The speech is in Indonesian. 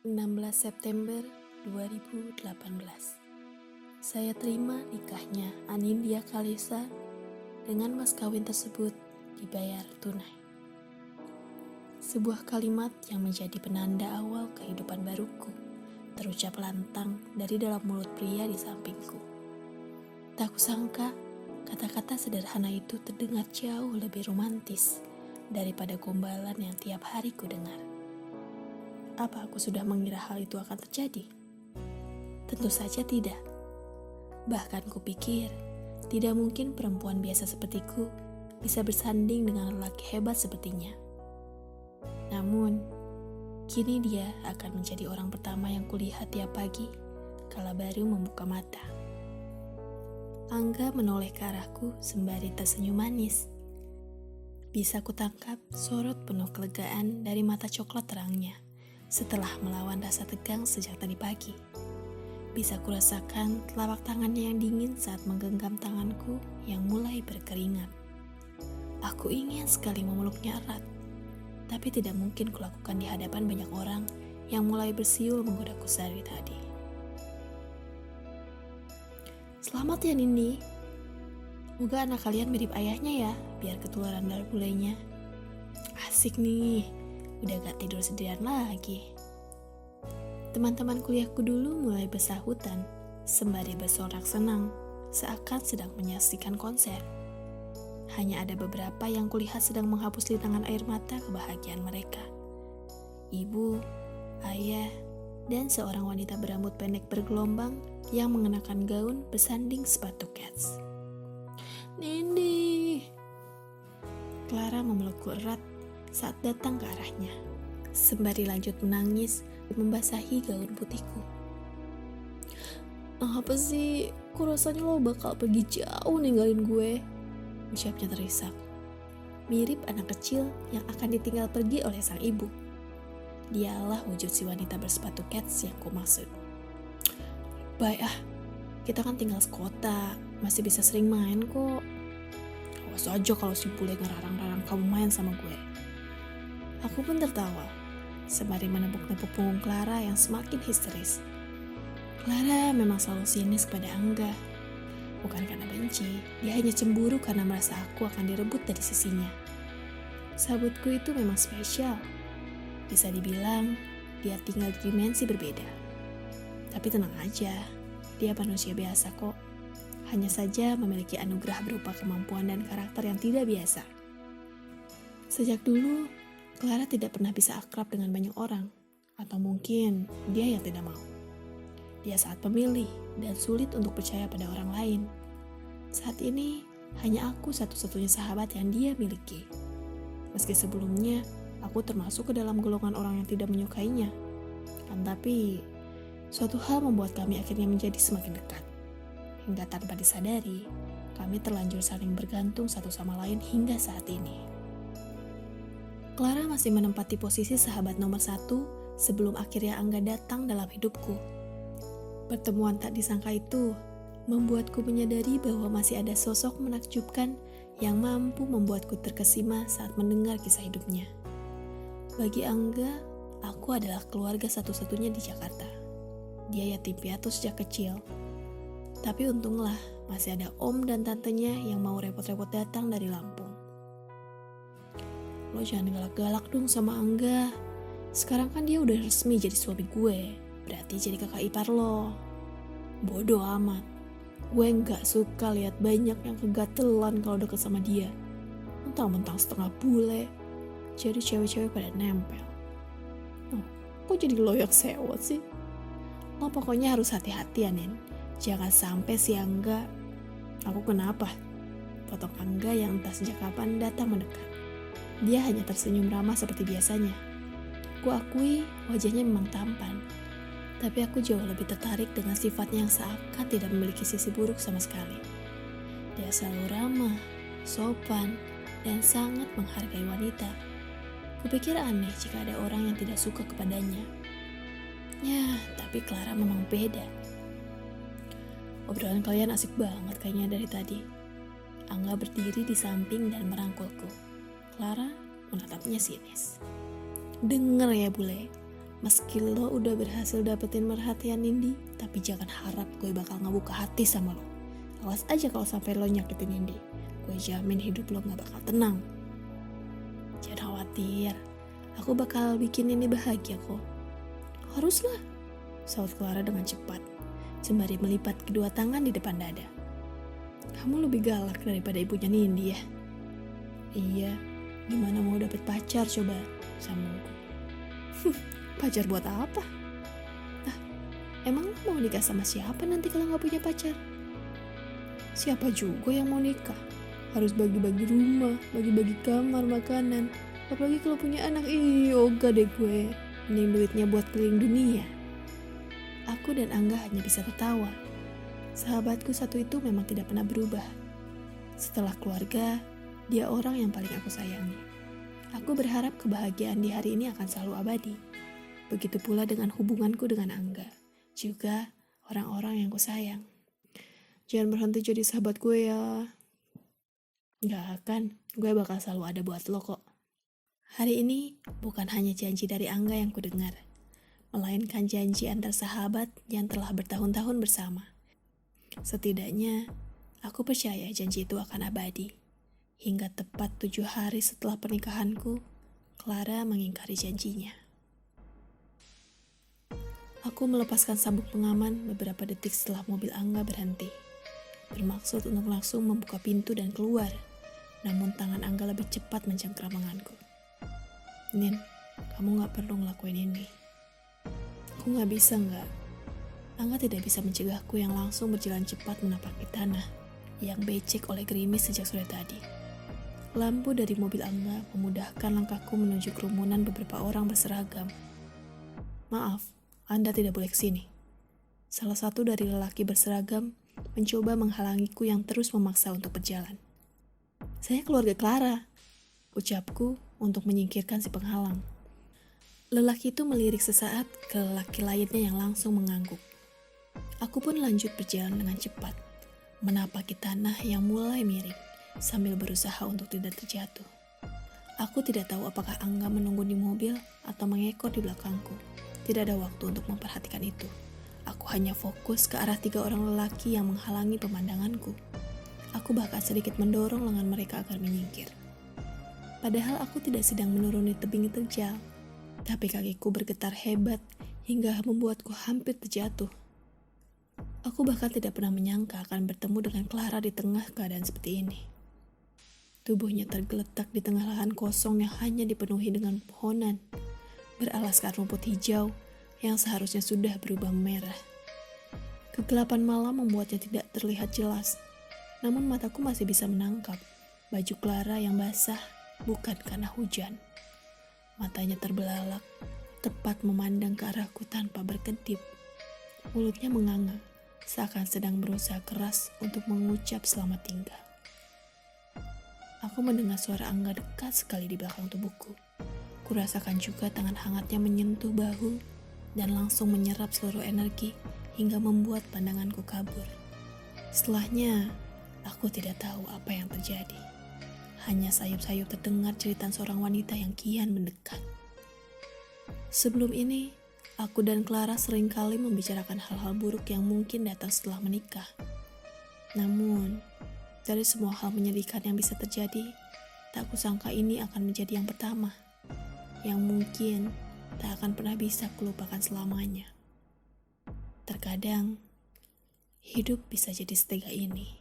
16 September 2018. Saya terima nikahnya Anindya Kalesa dengan mas kawin tersebut dibayar tunai. Sebuah kalimat yang menjadi penanda awal kehidupan baruku terucap lantang dari dalam mulut pria di sampingku. Tak kusangka kata-kata sederhana itu terdengar jauh lebih romantis daripada gombalan yang tiap hari ku dengar. Apa aku sudah mengira hal itu akan terjadi? Tentu saja tidak. Bahkan kupikir tidak mungkin perempuan biasa sepertiku bisa bersanding dengan lelaki hebat sepertinya. Namun, kini dia akan menjadi orang pertama yang kulihat tiap pagi kala baru membuka mata. Angga menoleh ke arahku sembari tersenyum manis. Bisa kutangkap sorot penuh kelegaan dari mata coklat terangnya setelah melawan rasa tegang sejak tadi pagi. Bisa kurasakan telapak tangannya yang dingin saat menggenggam tanganku yang mulai berkeringat. Aku ingin sekali memeluknya erat, tapi tidak mungkin kulakukan di hadapan banyak orang yang mulai bersiul menggodaku dari tadi. Selamat ya Nindi. Moga anak kalian mirip ayahnya ya, biar ketularan darah bulenya. Asik nih, udah gak tidur sendirian lagi. Teman-teman kuliahku dulu mulai bersahutan, sembari bersorak senang, seakan sedang menyaksikan konser. Hanya ada beberapa yang kulihat sedang menghapus lintangan air mata kebahagiaan mereka. Ibu, ayah, dan seorang wanita berambut pendek bergelombang yang mengenakan gaun bersanding sepatu kets. Nindi! Clara memelukku erat saat datang ke arahnya, sembari lanjut menangis membasahi gaun putihku. Apa sih? Kok rasanya lo bakal pergi jauh ninggalin gue? Ucapnya terisak. Mirip anak kecil yang akan ditinggal pergi oleh sang ibu. Dialah wujud si wanita bersepatu kets yang ku maksud. Baik kita kan tinggal sekota, masih bisa sering main kok. Awas aja kalau si bule ngerarang-rarang kamu main sama gue. Aku pun tertawa, sembari menepuk-nepuk punggung Clara yang semakin histeris. Clara memang selalu sinis kepada Angga. Bukan karena benci, dia hanya cemburu karena merasa aku akan direbut dari sisinya. Sahabatku itu memang spesial. Bisa dibilang, dia tinggal di dimensi berbeda. Tapi tenang aja, dia manusia biasa kok. Hanya saja memiliki anugerah berupa kemampuan dan karakter yang tidak biasa. Sejak dulu, Clara tidak pernah bisa akrab dengan banyak orang. Atau mungkin dia yang tidak mau. Dia sangat pemilih dan sulit untuk percaya pada orang lain. Saat ini, hanya aku satu-satunya sahabat yang dia miliki. Meski sebelumnya, aku termasuk ke dalam golongan orang yang tidak menyukainya. Tapi, suatu hal membuat kami akhirnya menjadi semakin dekat. Hingga tanpa disadari, kami terlanjur saling bergantung satu sama lain hingga saat ini. Clara masih menempati posisi sahabat nomor 1 sebelum akhirnya Angga datang dalam hidupku. Pertemuan tak disangka itu membuatku menyadari bahwa masih ada sosok menakjubkan yang mampu membuatku terkesima saat mendengar kisah hidupnya. Bagi Angga, aku adalah keluarga satu-satunya di Jakarta. Dia yatim piatu sejak kecil. Tapi untunglah masih ada om dan tantenya yang mau repot-repot datang dari Lampung. Lo jangan galak-galak dong sama Angga. Sekarang kan dia udah resmi jadi suami gue. Berarti jadi kakak ipar lo. Bodoh amat. Gue gak suka lihat banyak yang kegatelan kalau deket sama dia. Mentang-mentang setengah bule. Jadi cewek-cewek pada nempel. Kok jadi lo yang sewot sih? Lo pokoknya harus hati-hati ya, Nen. Jangan sampai si Angga. Aku kenapa? Potong Angga yang entah sejak kapan datang mendekat. Dia hanya tersenyum ramah seperti biasanya. Ku akui wajahnya memang tampan. Tapi aku jauh lebih tertarik dengan sifatnya yang seakan tidak memiliki sisi buruk sama sekali. Dia selalu ramah, sopan, dan sangat menghargai wanita. Kupikir aneh jika ada orang yang tidak suka kepadanya. Ya, tapi Clara memang beda. Obrolan kalian asik banget kayaknya dari tadi. Angga berdiri di samping dan merangkulku. Clara menatapnya sinis. Dengar ya bule, Meski lo udah berhasil dapetin perhatian Nindi, tapi jangan harap gue bakal ngebuka hati sama lo. Awas aja kalau sampai lo nyakitin Nindi. Gue jamin hidup lo gak bakal tenang. Jangan khawatir, aku bakal bikin Nindi bahagia kok. Haruslah, saut Clara dengan cepat, sembari melipat kedua tangan di depan dada. Kamu lebih galak daripada ibunya Nindi ya? Iya, gimana mau dapet pacar coba, sambungku. Pacar buat apa? Nah, emang lo mau nikah sama siapa nanti kalau gak punya pacar? Siapa juga yang mau nikah? Harus bagi-bagi rumah, bagi-bagi kamar, makanan. Apalagi kalau punya anak, ogah deh gue. Mending duitnya buat keliling dunia. Aku dan Angga hanya bisa tertawa. Sahabatku satu itu memang tidak pernah berubah. Setelah keluarga, dia orang yang paling aku sayangi. Aku berharap kebahagiaan di hari ini akan selalu abadi. Begitu pula dengan hubunganku dengan Angga, juga orang-orang yang ku sayang. Jangan berhenti jadi sahabat gue ya. Gak akan, gue bakal selalu ada buat lo kok. Hari ini bukan hanya janji dari Angga yang ku dengar, melainkan janji antar sahabat yang telah bertahun-tahun bersama. Setidaknya, aku percaya janji itu akan abadi. Hingga tepat 7 hari setelah pernikahanku, Clara mengingkari janjinya. Aku melepaskan sabuk pengaman beberapa detik setelah mobil Angga berhenti. Bermaksud untuk langsung membuka pintu dan keluar. Namun tangan Angga lebih cepat mencengkeram lenganku. Nin, kamu gak perlu ngelakuin ini. Aku gak bisa gak? Angga tidak bisa mencegahku yang langsung berjalan cepat menapaki tanah yang becek oleh gerimis sejak sore tadi. Lampu dari mobil Angga memudahkan langkahku menuju kerumunan beberapa orang berseragam. Maaf, Anda tidak boleh kesini. Salah satu dari lelaki berseragam mencoba menghalangiku yang terus memaksa untuk berjalan. Saya keluarga Clara, ucapku untuk menyingkirkan si penghalang. Lelaki itu melirik sesaat ke lelaki lainnya yang langsung mengangguk. Aku pun lanjut berjalan dengan cepat, menapaki tanah yang mulai miring, sambil berusaha untuk tidak terjatuh. Aku tidak tahu apakah Angga menunggu di mobil atau mengekor di belakangku. Tidak ada waktu untuk memperhatikan itu. Aku hanya fokus ke arah 3 orang lelaki yang menghalangi pemandanganku. Aku bahkan sedikit mendorong lengan mereka agar menyingkir. Padahal aku tidak sedang menuruni tebing terjal, tapi kakiku bergetar hebat hingga membuatku hampir terjatuh. Aku bahkan tidak pernah menyangka akan bertemu dengan Clara di tengah keadaan seperti ini. Tubuhnya tergeletak di tengah lahan kosong yang hanya dipenuhi dengan pohonan, beralaskan rumput hijau yang seharusnya sudah berubah merah. Kegelapan malam membuatnya tidak terlihat jelas, namun mataku masih bisa menangkap baju Clara yang basah bukan karena hujan. Matanya terbelalak, tepat memandang ke arahku tanpa berkedip. Mulutnya menganga, seakan sedang berusaha keras untuk mengucap selamat tinggal. Aku mendengar suara Angga dekat sekali di belakang tubuhku. Kurasakan juga tangan hangatnya menyentuh bahu dan langsung menyerap seluruh energi hingga membuat pandanganku kabur. Setelahnya, aku tidak tahu apa yang terjadi. Hanya sayup-sayup terdengar jeritan seorang wanita yang kian mendekat. Sebelum ini, aku dan Clara seringkali membicarakan hal-hal buruk yang mungkin datang setelah menikah. Namun, dari semua hal menyedihkan yang bisa terjadi, tak kusangka ini akan menjadi yang pertama, yang mungkin tak akan pernah bisa kulupakan selamanya. Terkadang, hidup bisa jadi setega ini.